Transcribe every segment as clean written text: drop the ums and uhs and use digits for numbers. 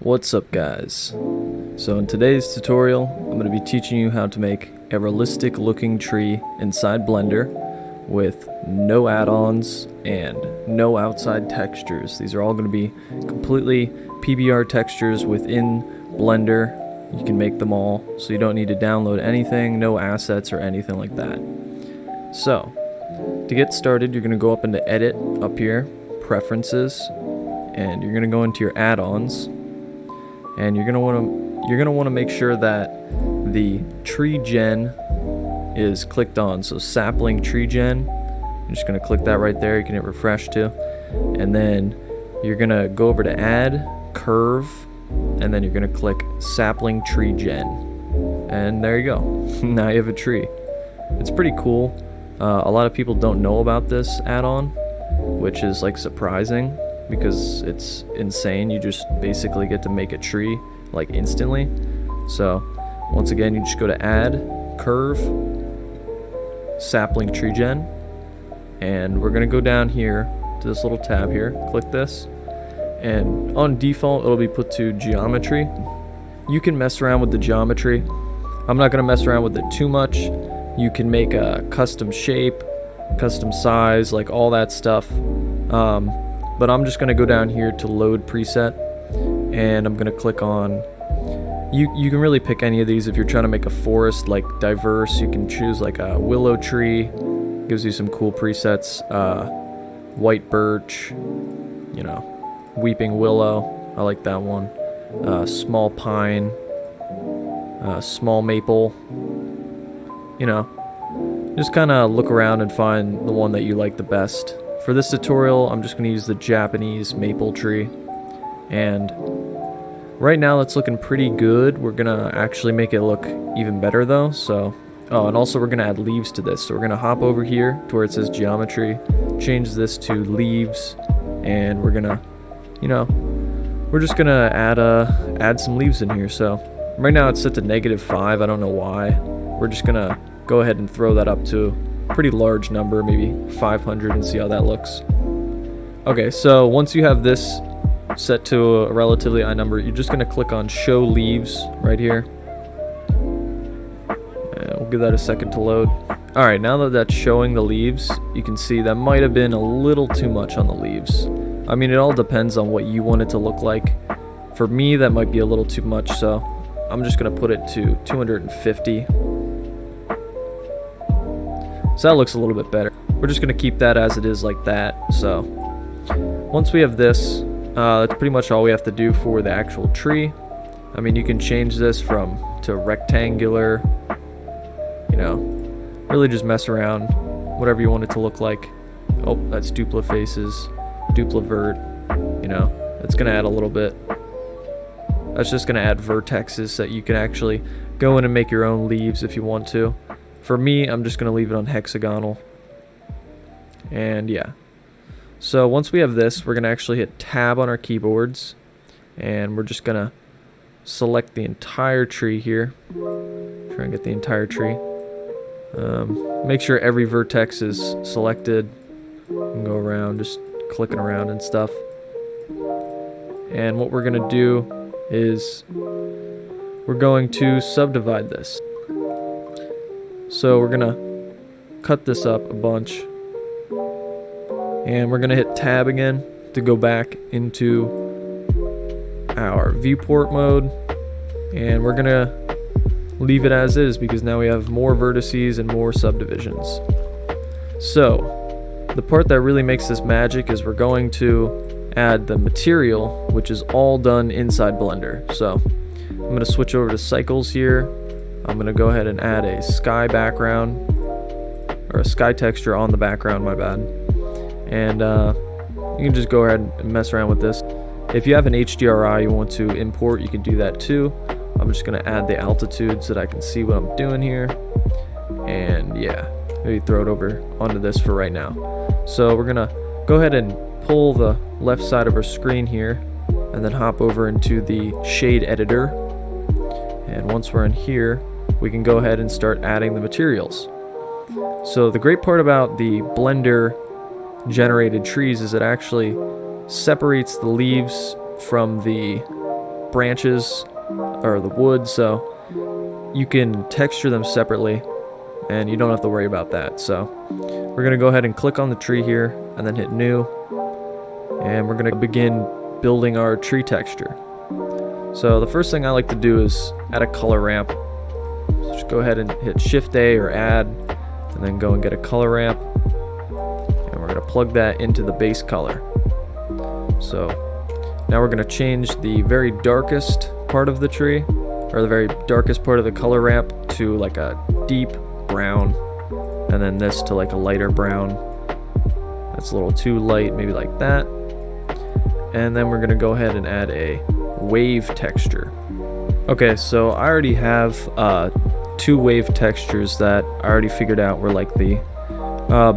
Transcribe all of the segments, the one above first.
What's up, guys? So in today's tutorial, I'm going to be teaching you how to make a realistic looking tree inside Blender with no add-ons and no outside textures. These are all going to be completely PBR textures within Blender. You can make them all, so you don't need to download anything, no assets or anything like that. So, to get started, you're going to go up into Edit up here, Preferences, and you're going to go into your add-ons, and you're going to want to make sure that the tree gen is clicked on. So sapling tree gen, you're just going to click that right there. You can hit refresh too, and then you're going to go over to add curve, and then you're going to click sapling tree gen, and there you go. Now you have a tree. It's pretty cool. A lot of people don't know about this add-on, which is like surprising because it's insane. You just basically get to make a tree like instantly. So once again, you just go to add curve sapling tree gen, and we're gonna go down here to this little tab here, click this, and on default it'll be put to geometry. You can mess around with the geometry. I'm not gonna mess around with it too much. You can make a custom shape, custom size, like all that stuff. But I'm just gonna go down here to load preset, and I'm gonna click on, you can really pick any of these. If you're trying to make a forest like diverse, you can choose like a willow tree, gives you some cool presets, white birch, you know, weeping willow, I like that one, small pine, small maple, you know, just kind of look around and find the one that you like the best. For this tutorial, I'm just going to use the Japanese maple tree, and right now that's looking pretty good. We're going to actually make it look even better though. So, oh, and also we're going to add leaves to this. So we're going to hop over here to where it says geometry, change this to leaves, and we're going to, you know, we're just going to add some leaves in here. So right now it's set to -5. I don't know why. We're just going to go ahead and throw that up to a pretty large number, maybe 500, and see how that looks. Okay, so once you have this set to a relatively high number, you're just going to click on show leaves right here, and we'll give that a second to load. Alright, now that that's showing the leaves, you can see that might have been a little too much on the leaves. I mean, it all depends on what you want it to look like. For me, that might be a little too much, so I'm just going to put it to 250. So that looks a little bit better. We're just going to keep that as it is like that. So once we have this, that's pretty much all we have to do for the actual tree. I mean, you can change this to rectangular, you know, really just mess around, whatever you want it to look like. Oh, that's dupla faces, dupla vert, you know, it's going to add a little bit. That's just going to add vertexes that you can actually go in and make your own leaves if you want to. For me, I'm just going to leave it on hexagonal. And yeah. So once we have this, we're going to actually hit tab on our keyboards, and we're just going to select the entire tree here. Try and get the entire tree. Make sure every vertex is selected. You can go around just clicking around and stuff. And what we're going to do is we're going to subdivide this. So we're gonna cut this up a bunch, and we're gonna hit tab again to go back into our viewport mode, and we're gonna leave it as is because now we have more vertices and more subdivisions. So the part that really makes this magic is we're going to add the material, which is all done inside Blender. So I'm gonna switch over to cycles here. I'm going to go ahead and add a sky background, or a sky texture on the background, my bad. And you can just go ahead and mess around with this. If you have an HDRI you want to import, you can do that too. I'm just going to add the altitude so that I can see what I'm doing here. And yeah, maybe throw it over onto this for right now. So we're going to go ahead and pull the left side of our screen here, and then hop over into the shade editor. And once we're in here, we can go ahead and start adding the materials. So the great part about the Blender generated trees is it actually separates the leaves from the branches or the wood, so you can texture them separately and you don't have to worry about that. So we're going to go ahead and click on the tree here and then hit new, and we're going to begin building our tree texture. So the first thing I like to do is add a color ramp. So just go ahead and hit Shift A or add, and then go and get a color ramp, and we're going to plug that into the base color. So now we're going to change the very darkest part of the tree, or the very darkest part of the color ramp, to like a deep brown, and then this to like a lighter brown. That's a little too light, maybe like that. And then we're going to go ahead and add a wave texture. Okay, so I already have 2 wave textures that I already figured out were like the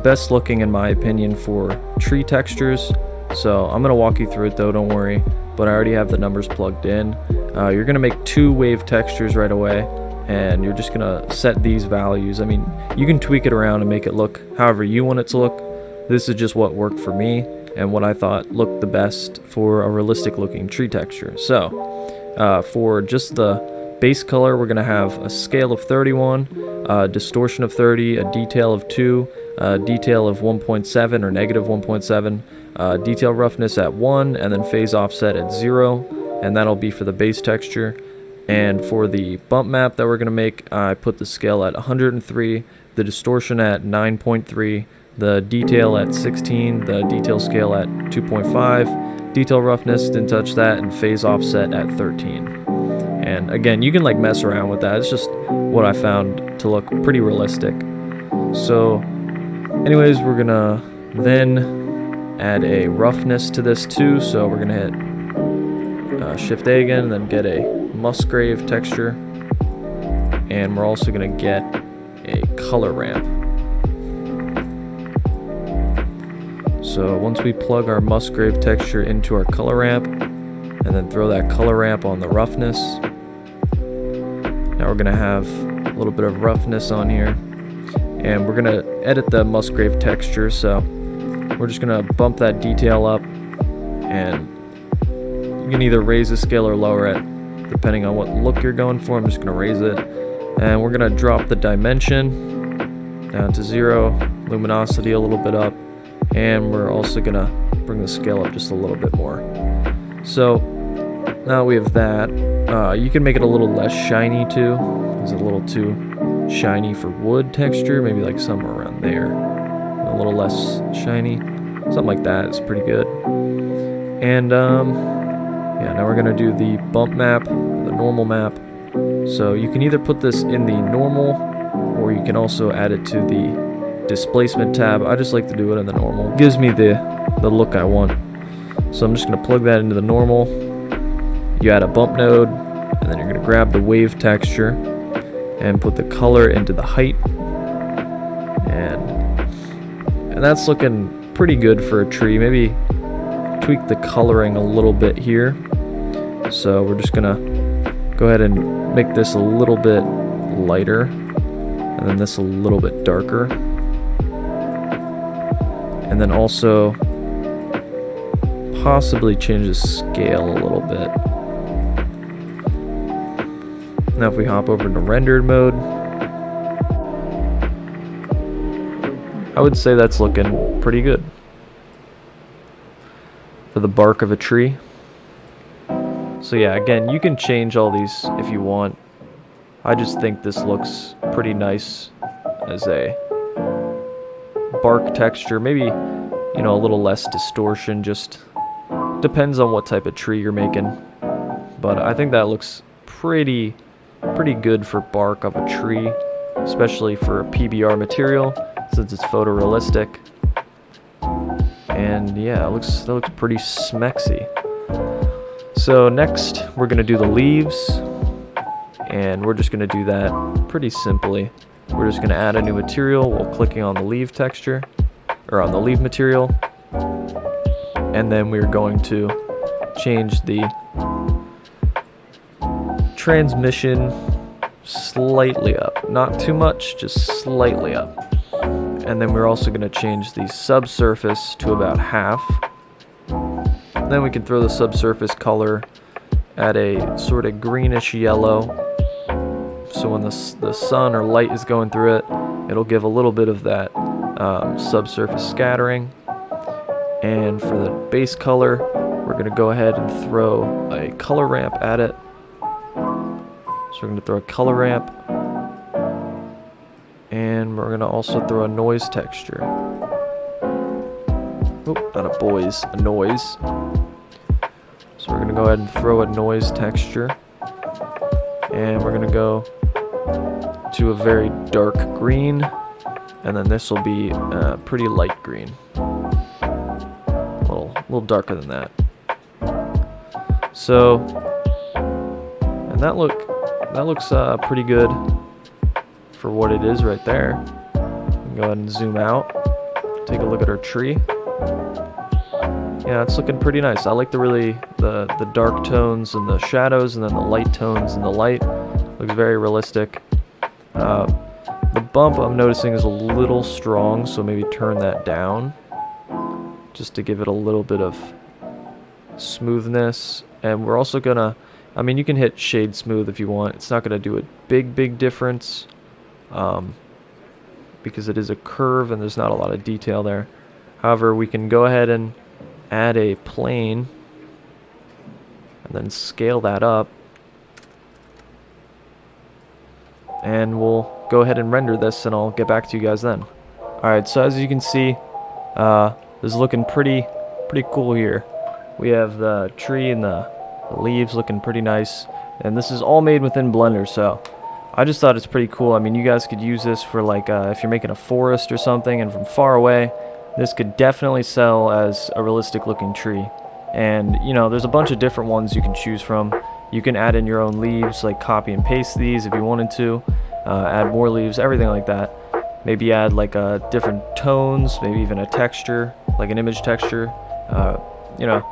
best looking in my opinion for tree textures. So I'm going to walk you through it though, don't worry, but I already have the numbers plugged in. You're going to make 2 wave textures right away, and you're just going to set these values. I mean, you can tweak it around and make it look however you want it to look. This is just what worked for me and what I thought looked the best for a realistic looking tree texture. So for just the base color, we're going to have a scale of 31, a distortion of 30, a detail of 2, a detail of 1.7 or negative 1.7, detail roughness at 1, and then phase offset at 0, and that'll be for the base texture. And for the bump map that we're going to make, I put the scale at 103, the distortion at 9.3, the detail at 16, the detail scale at 2.5, detail roughness, didn't touch that, and phase offset at 13. And again, you can like mess around with that. It's just what I found to look pretty realistic. So anyways, we're gonna then add a roughness to this too. So we're gonna hit Shift A again, and then get a Musgrave texture, and we're also gonna get a color ramp. So once we plug our Musgrave texture into our color ramp, and then throw that color ramp on the roughness, now we're gonna have a little bit of roughness on here, and we're gonna edit the Musgrave texture. So we're just gonna bump that detail up, and you can either raise the scale or lower it depending on what look you're going for. I'm just gonna raise it, and we're gonna drop the dimension down to 0, luminosity a little bit up, and we're also gonna bring the scale up just a little bit more. So now we have that. You can make it a little less shiny too. It's a little too shiny for wood texture, maybe like somewhere around there. A little less shiny, something like that is pretty good. And yeah, now we're gonna do the bump map, the normal map. So you can either put this in the normal, or you can also add it to the displacement tab. I just like to do it in the normal. It gives me the look I want. So I'm just going to plug that into the normal. You add a bump node, and then you're going to grab the wave texture and put the color into the height. And that's looking pretty good for a tree. Maybe tweak the coloring a little bit here. So we're just going to go ahead and make this a little bit lighter, and then this a little bit darker. And then also possibly change the scale a little bit. Now if we hop over to rendered mode, I would say that's looking pretty good for the bark of a tree. So yeah, again, you can change all these if you want. I just think this looks pretty nice as a bark texture. Maybe, you know, a little less distortion, just depends on what type of tree you're making. But I think that looks pretty good for bark of a tree, especially for a PBR material since it's photorealistic. And yeah, that looks pretty smexy. So next we're gonna do the leaves, and we're just gonna do that pretty simply. We're just going to add a new material while clicking on the leaf texture, or on the leaf material, and then we're going to change the transmission slightly up, not too much, just slightly up. And then we're also going to change the subsurface to about half. Then we can throw the subsurface color at a sort of greenish yellow. So when the sun or light is going through it, it'll give a little bit of that subsurface scattering. And for the base color, we're going to go ahead and throw a color ramp at it. So we're going to throw a color ramp. And we're going to also throw a noise texture. Oh, not a boys, a noise. So we're going to go ahead and throw a noise texture. And we're going to go to a very dark green. And then this will be pretty light green. A little darker than that. So, and that looks pretty good for what it is right there. Go ahead and zoom out. Take a look at our tree. Yeah, it's looking pretty nice. I like the dark tones and the shadows, and then the light tones and the light. Looks very realistic. The bump I'm noticing is a little strong, so maybe turn that down just to give it a little bit of smoothness. And we're also gonna, I mean, you can hit shade smooth if you want. It's not gonna do a big difference because it is a curve and there's not a lot of detail there. However, we can go ahead and add a plane and then scale that up, and we'll go ahead and render this, and I'll get back to you guys then. Alright, so as you can see, this is looking pretty cool here. We have the tree and the leaves looking pretty nice, and this is all made within Blender, so I just thought it's pretty cool. I mean, you guys could use this for like if you're making a forest or something, and from far away, this could definitely sell as a realistic looking tree. And you know, there's a bunch of different ones you can choose from. You can add in your own leaves, like copy and paste these if you wanted to, add more leaves, everything like that. Maybe add like different tones, maybe even a texture, like an image texture. You know,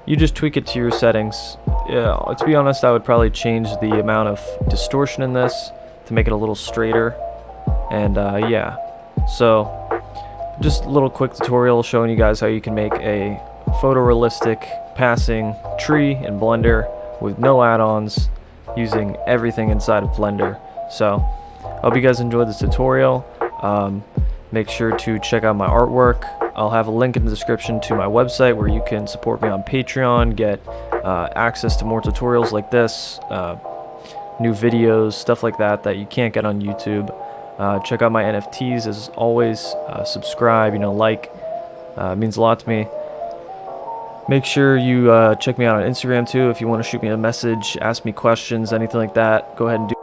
you just tweak it to your settings. Yeah, to be honest, I would probably change the amount of distortion in this to make it a little straighter. And yeah, so just a little quick tutorial showing you guys how you can make a photorealistic passing tree in Blender with no add-ons, using everything inside of Blender. So I hope you guys enjoyed this tutorial. Make sure to check out my artwork. I'll have a link in the description to my website where you can support me on Patreon, get access to more tutorials like this, new videos, stuff like that that you can't get on YouTube. Check out my NFTs as always. Subscribe, you know, like. It means a lot to me. Make sure you check me out on Instagram too if you want to shoot me a message, ask me questions, anything like that. Go ahead and do